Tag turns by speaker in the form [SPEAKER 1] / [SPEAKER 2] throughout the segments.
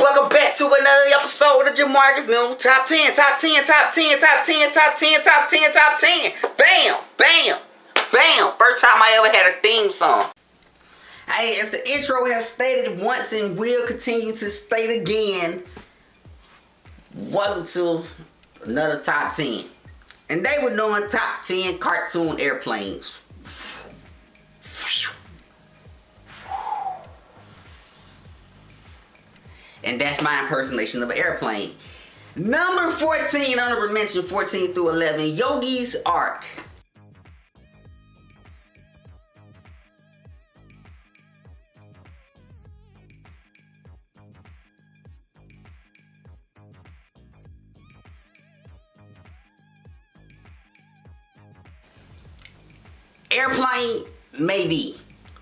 [SPEAKER 1] Welcome back to another episode of Jamarcus new Top 10, Top 10, Top 10, Top 10, Top 10, Top 10, Top 10. Bam, bam, bam. First time I ever had a theme song. Hey, as the intro has stated once and will continue to state again, welcome to another Top 10. And they were doing Top 10 cartoon airplanes. And that's my impersonation of an airplane. Number 14, honorable mention 14 through 11, Yogi's Ark. Airplane, maybe.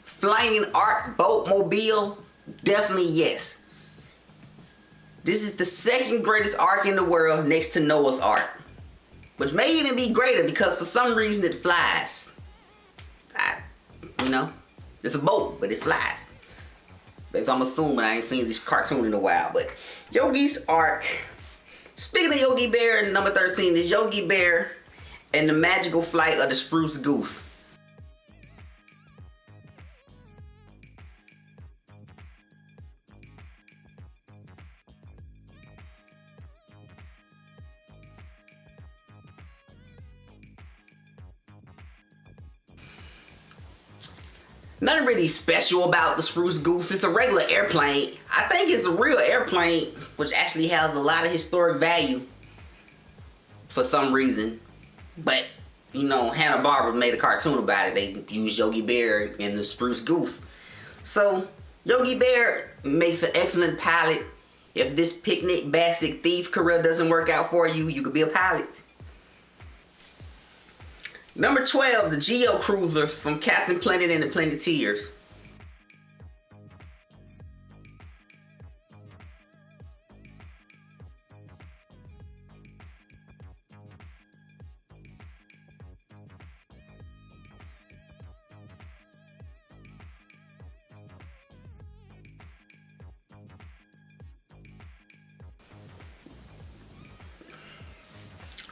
[SPEAKER 1] Flying Ark, boat, mobile, definitely yes. This is the second greatest ark in the world next to Noah's Ark. Which may even be greater because for some reason it flies. You know, it's a boat, but it flies. But I'm assuming I ain't seen this cartoon in a while. But Yogi's Ark. Speaking of Yogi Bear, number 13 is Yogi Bear and the Magical Flight of the Spruce Goose. Nothing really special about the Spruce Goose. It's a regular airplane. I think it's a real airplane, which actually has a lot of historic value for some reason. But, you know, Hanna-Barbera made a cartoon about it. They used Yogi Bear and the Spruce Goose. So, Yogi Bear makes an excellent pilot. If this picnic basic thief career doesn't work out for you, you could be a pilot. Number 12, the Geo-cruiser from Captain Planet and the Planeteers.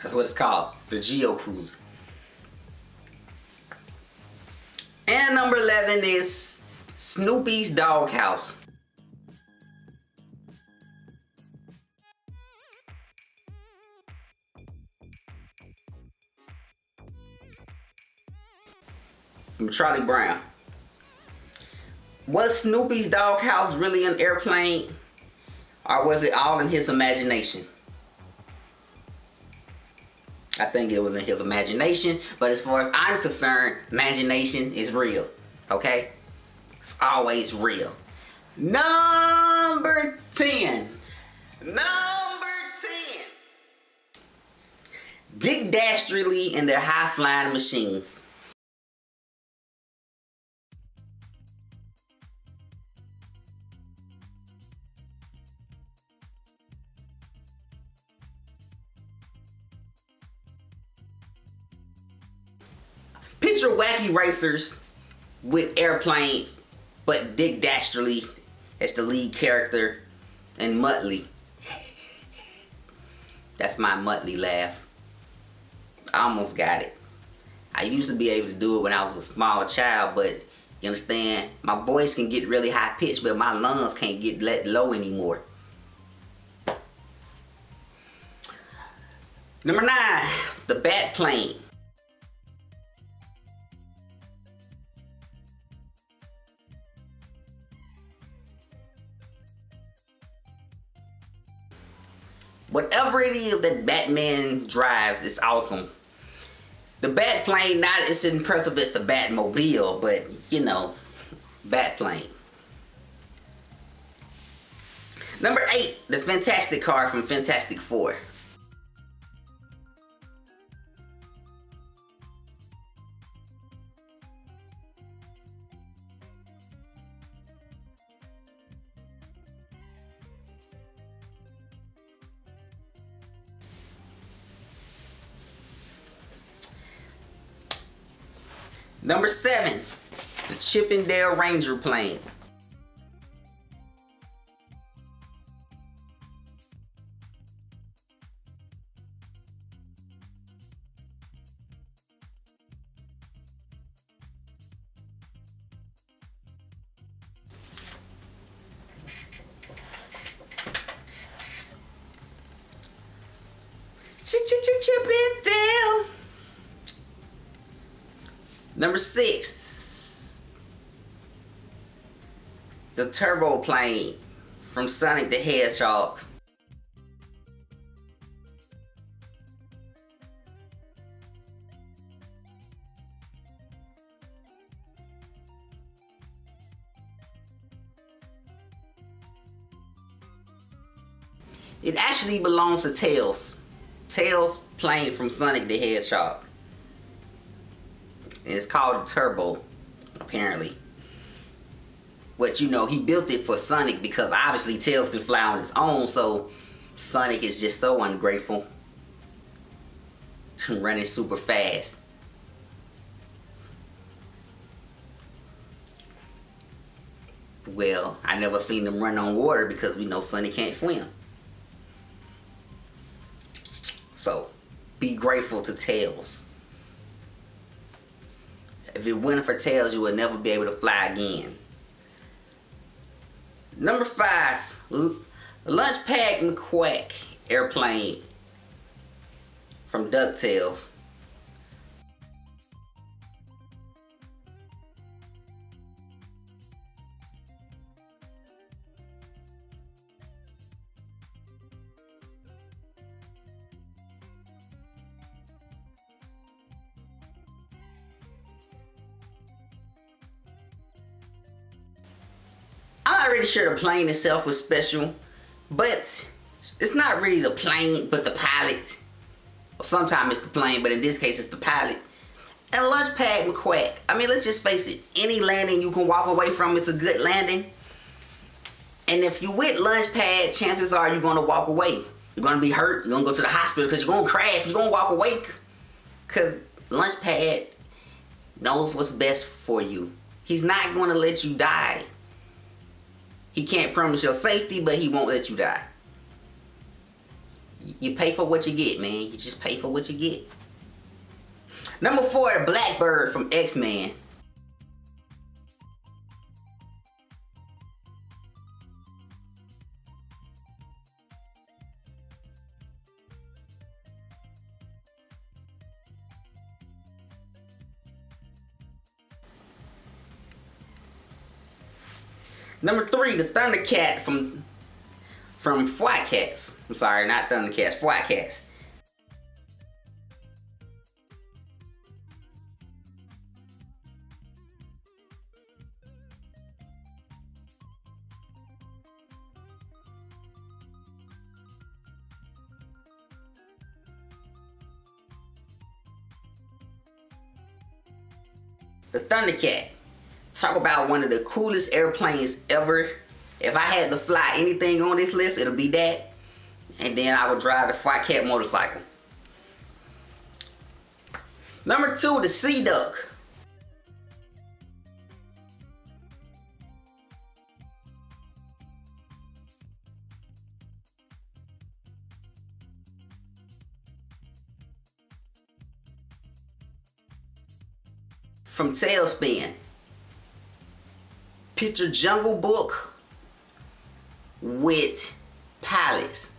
[SPEAKER 1] That's what it's called, the Geo-cruiser. And number 11 is Snoopy's Doghouse. From Charlie Brown. Was Snoopy's Doghouse really an airplane? Or was it all in his imagination? I think it was in his imagination, but as far as I'm concerned, imagination is real, okay? It's always real. Number 10. Number 10. Dick Dastardly and their high-flying machines. Picture wacky racers with airplanes, but Dick Dastardly as the lead character and Muttley. That's my Muttley laugh. I almost got it. I used to be able to do it when I was a small child, but you understand, my voice can get really high pitched, but my lungs can't get that low anymore. Number 9, the Batplane. Whatever it is that Batman drives, it's awesome. The Batplane, not as impressive as the Batmobile, but, you know, Batplane. Number 8, the Fantasticar from Fantastic Four. Number 7, the Chippendale Ranger plane. Chip it down. Number 6. The Turboplane from Sonic the Hedgehog. It actually belongs to Tails. Tails plane from Sonic the Hedgehog. And it's called the Turbo, apparently. But you know, he built it for Sonic because obviously Tails can fly on his own, so Sonic is just so ungrateful. Running super fast. Well, I never seen them run on water because we know Sonic can't swim. So, be grateful to Tails. If it wasn't for Tails, you would never be able to fly again. Number 5, Launchpad McQuack airplane from DuckTales. I'm not really sure the plane itself was special, but it's not really the plane, but the pilot. Or sometimes it's the plane, but in this case it's the pilot. And Launchpad McQuack. I mean, let's just face it. Any landing you can walk away from, it's a good landing. And if you with Launchpad, chances are you're going to walk away. You're going to be hurt. You're going to go to the hospital because you're going to crash. You're going to walk away. Because Launchpad knows what's best for you. He's not going to let you die. He can't promise your safety, but he won't let you die. You pay for what you get, man. You just pay for what you get. Number 4, Blackbird from X-Men. Number 3, the Thundercat from Swat Cats. I'm sorry, not Thundercats, Swat Cats. The Thundercat. Talk about one of the coolest airplanes ever. If I had to fly anything on this list, it'll be that. And then I would drive the Swat Cat motorcycle. Number 2, the Sea Duck. From Tailspin. Picture Jungle Book with pilots.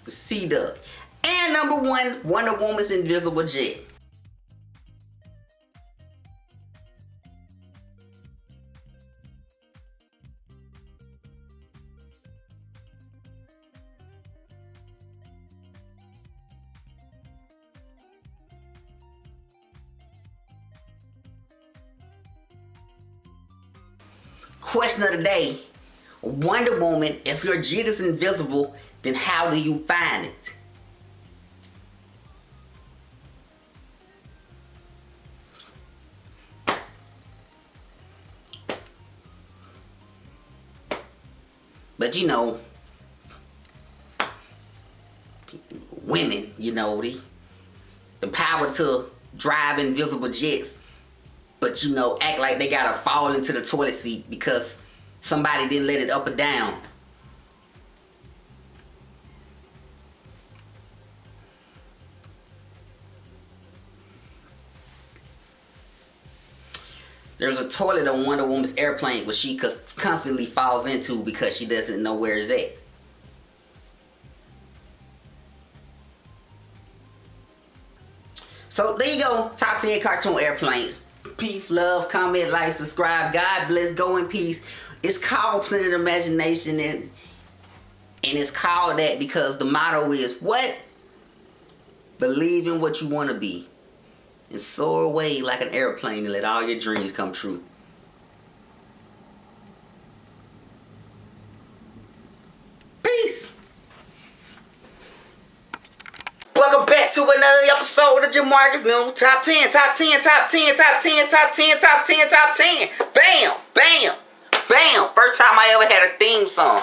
[SPEAKER 1] The Sea Duck. And number 1, Wonder Woman's invisible jet. Question of the day. Wonder Woman, if your jet is invisible, then how do you find it? But you know, women, you know, the power to drive invisible jets. But you know, act like they gotta fall into the toilet seat because somebody didn't let it up or down. There's a toilet on Wonder Woman's airplane which she constantly falls into because she doesn't know where it's at. So there you go. Top 10 cartoon airplanes. Peace, love, comment, like, subscribe. God bless. Go in peace. It's called Planet Imagination, and it's called that because the motto is what? Believe in what you want to be. And soar away like an airplane and let all your dreams come true. Peace. Welcome back to another episode of Jamarcus New Top 10, Top 10, Top 10, Top 10, Top 10, Top 10, Top 10. Bam, bam, bam. First time I ever had a theme song.